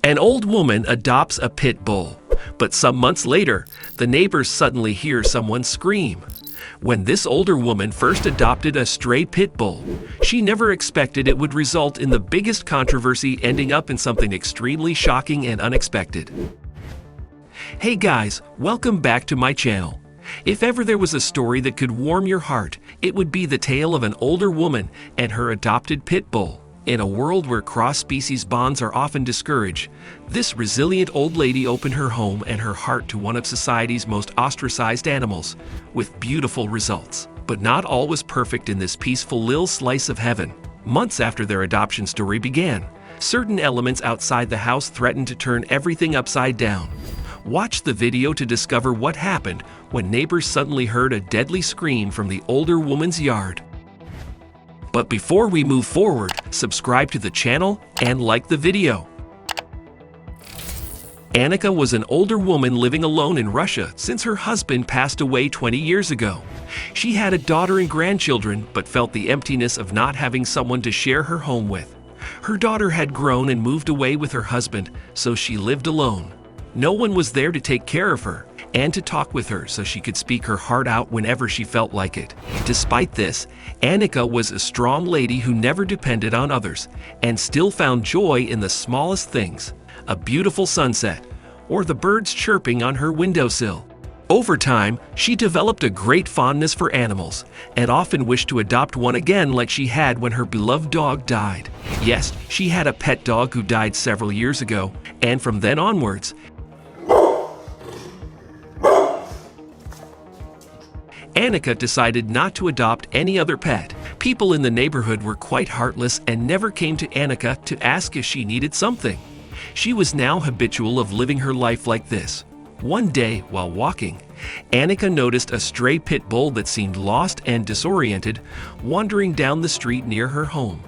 An old woman adopts a pit bull, but some months later, the neighbors suddenly hear someone scream. When this older woman first adopted a stray pit bull, she never expected it would result in the biggest controversy, ending up in something extremely shocking and unexpected. Hey guys, welcome back to my channel. If ever there was a story that could warm your heart, it would be the tale of an older woman and her adopted pit bull. In a world where cross-species bonds are often discouraged, this resilient old lady opened her home and her heart to one of society's most ostracized animals, with beautiful results. But not all was perfect in this peaceful little slice of heaven. Months after their adoption story began, certain elements outside the house threatened to turn everything upside down. Watch the video to discover what happened when neighbors suddenly heard a deadly scream from the older woman's yard. But before we move forward, subscribe to the channel and like the video. Annika was an older woman living alone in Russia since her husband passed away 20 years ago. She had a daughter and grandchildren, but felt the emptiness of not having someone to share her home with. Her daughter had grown and moved away with her husband, so she lived alone. No one was there to take care of her and to talk with her so she could speak her heart out whenever she felt like it. Despite this, Annika was a strong lady who never depended on others and still found joy in the smallest things, a beautiful sunset, or the birds chirping on her windowsill. Over time, she developed a great fondness for animals and often wished to adopt one again like she had when her beloved dog died. Yes, she had a pet dog who died several years ago, and from then onwards, Annika decided not to adopt any other pet. People in the neighborhood were quite heartless and never came to Annika to ask if she needed something. She was now habitual of living her life like this. One day, while walking, Annika noticed a stray pit bull that seemed lost and disoriented, wandering down the street near her home.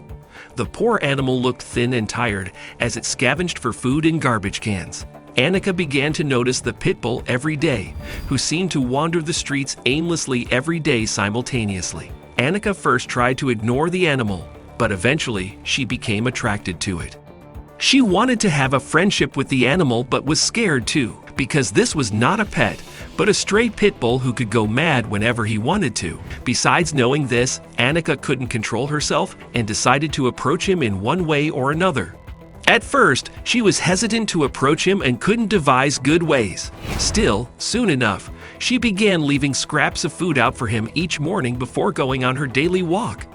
The poor animal looked thin and tired as it scavenged for food in garbage cans. Annika began to notice the pit bull every day, who seemed to wander the streets aimlessly every day simultaneously. Annika first tried to ignore the animal, but eventually she became attracted to it. She wanted to have a friendship with the animal but was scared too, because this was not a pet, but a stray pit bull who could go mad whenever he wanted to. Besides knowing this, Annika couldn't control herself and decided to approach him in one way or another. At first, she was hesitant to approach him and couldn't devise good ways. Still, soon enough, she began leaving scraps of food out for him each morning before going on her daily walk.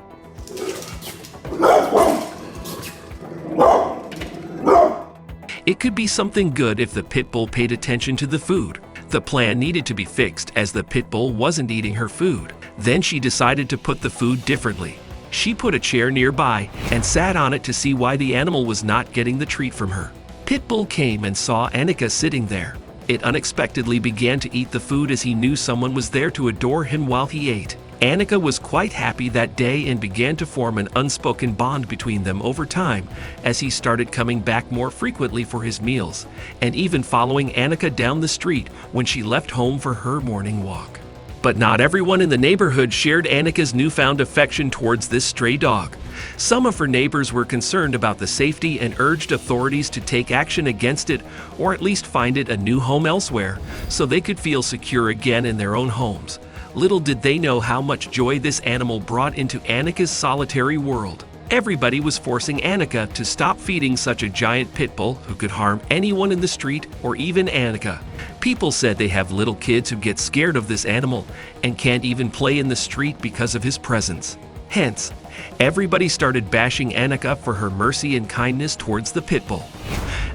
It could be something good if the pit bull paid attention to the food. The plan needed to be fixed as the pit bull wasn't eating her food. Then she decided to put the food differently. She put a chair nearby and sat on it to see why the animal was not getting the treat from her. Pit bull came and saw Annika sitting there. It unexpectedly began to eat the food as he knew someone was there to adore him while he ate. Annika was quite happy that day and began to form an unspoken bond between them over time as he started coming back more frequently for his meals and even following Annika down the street when she left home for her morning walk. But not everyone in the neighborhood shared Annika's newfound affection towards this stray dog. Some of her neighbors were concerned about the safety and urged authorities to take action against it or at least find it a new home elsewhere so they could feel secure again in their own homes. Little did they know how much joy this animal brought into Annika's solitary world. Everybody was forcing Annika to stop feeding such a giant pit bull who could harm anyone in the street or even Annika. People said they have little kids who get scared of this animal and can't even play in the street because of his presence. Hence, everybody started bashing Annika for her mercy and kindness towards the pit bull.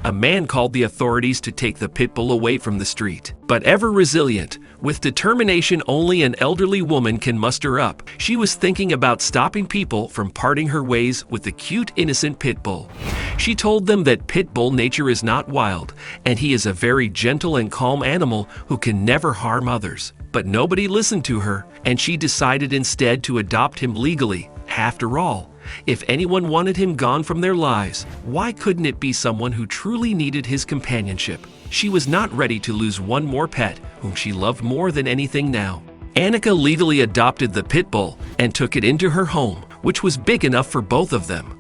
A man called the authorities to take the pit bull away from the street. But ever resilient, with determination only an elderly woman can muster up, she was thinking about stopping people from parting her ways with the cute, innocent pit bull. She told them that pit bull nature is not wild, and he is a very gentle and calm animal who can never harm others. But nobody listened to her, and she decided instead to adopt him legally. After all, if anyone wanted him gone from their lives, why couldn't it be someone who truly needed his companionship? She was not ready to lose one more pet whom she loved more than anything now. Annika legally adopted the pit bull and took it into her home, which was big enough for both of them.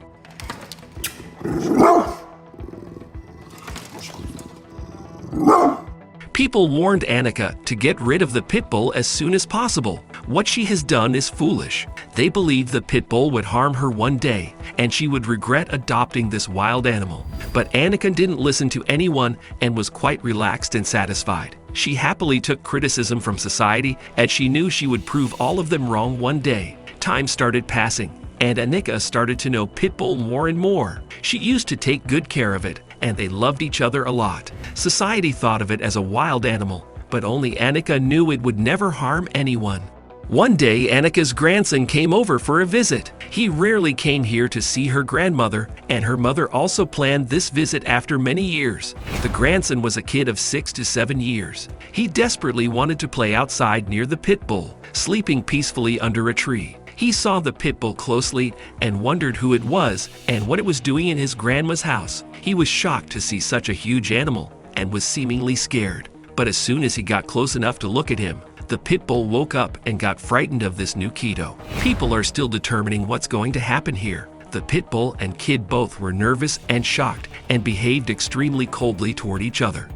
People warned Annika to get rid of the pit bull as soon as possible. What she has done is foolish. They believed the pit bull would harm her one day, and she would regret adopting this wild animal. But Annika didn't listen to anyone and was quite relaxed and satisfied. She happily took criticism from society, as she knew she would prove all of them wrong one day. Time started passing, and Annika started to know pit bull more and more. She used to take good care of it, and they loved each other a lot. Society thought of it as a wild animal, but only Annika knew it would never harm anyone. One day, Annika's grandson came over for a visit. He rarely came here to see her grandmother, and her mother also planned this visit after many years. The grandson was a kid of 6 to 7 years. He desperately wanted to play outside near the pit bull, sleeping peacefully under a tree. He saw the pit bull closely and wondered who it was and what it was doing in his grandma's house. He was shocked to see such a huge animal and was seemingly scared. But as soon as he got close enough to look at him, the pit bull woke up and got frightened of this new kiddo. People are still determining what's going to happen here. The pit bull and kid both were nervous and shocked and behaved extremely coldly toward each other.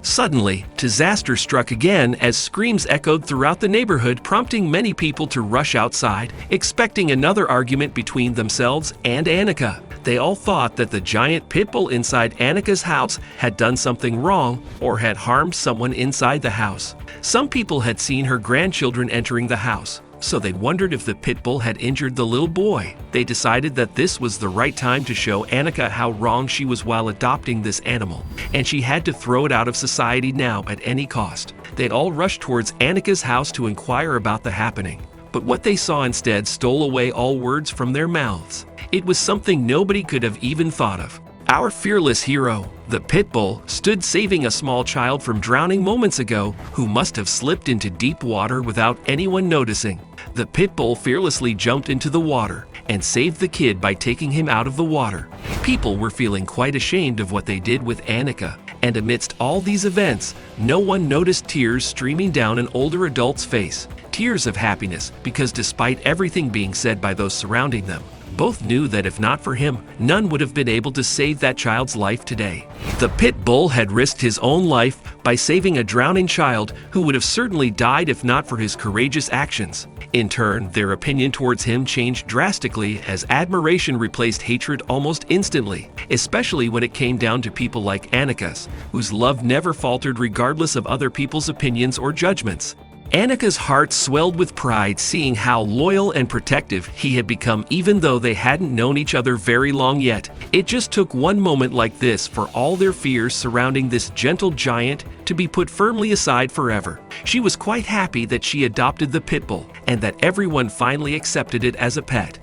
Suddenly, disaster struck again as screams echoed throughout the neighborhood, prompting many people to rush outside, expecting another argument between themselves and Annika. They all thought that the giant pit bull inside Annika's house had done something wrong or had harmed someone inside the house. Some people had seen her grandchildren entering the house, so they wondered if the pit bull had injured the little boy. They decided that this was the right time to show Annika how wrong she was while adopting this animal, and she had to throw it out of society now at any cost. They'd all rushed towards Annika's house to inquire about the happening, but what they saw instead stole away all words from their mouths. It was something nobody could have even thought of. Our fearless hero, the pit bull, stood saving a small child from drowning moments ago who must have slipped into deep water without anyone noticing. The pit bull fearlessly jumped into the water and saved the kid by taking him out of the water. People were feeling quite ashamed of what they did with Annika, and amidst all these events, no one noticed tears streaming down an older adult's face. Tears of happiness, because despite everything being said by those surrounding them, both knew that if not for him, none would have been able to save that child's life today. The pit bull had risked his own life by saving a drowning child who would have certainly died if not for his courageous actions. In turn, their opinion towards him changed drastically as admiration replaced hatred almost instantly, especially when it came down to people like Annika's, whose love never faltered regardless of other people's opinions or judgments. Annika's heart swelled with pride seeing how loyal and protective he had become even though they hadn't known each other very long yet. It just took one moment like this for all their fears surrounding this gentle giant to be put firmly aside forever. She was quite happy that she adopted the pit bull and that everyone finally accepted it as a pet.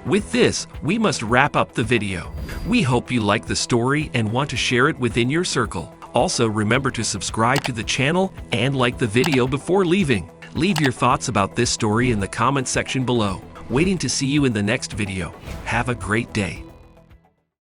With this, we must wrap up the video. We hope you like the story and want to share it within your circle. Also, remember to subscribe to the channel and like the video before leaving. Leave your thoughts about this story in the comment section below. Waiting to see you in the next video. Have a great day.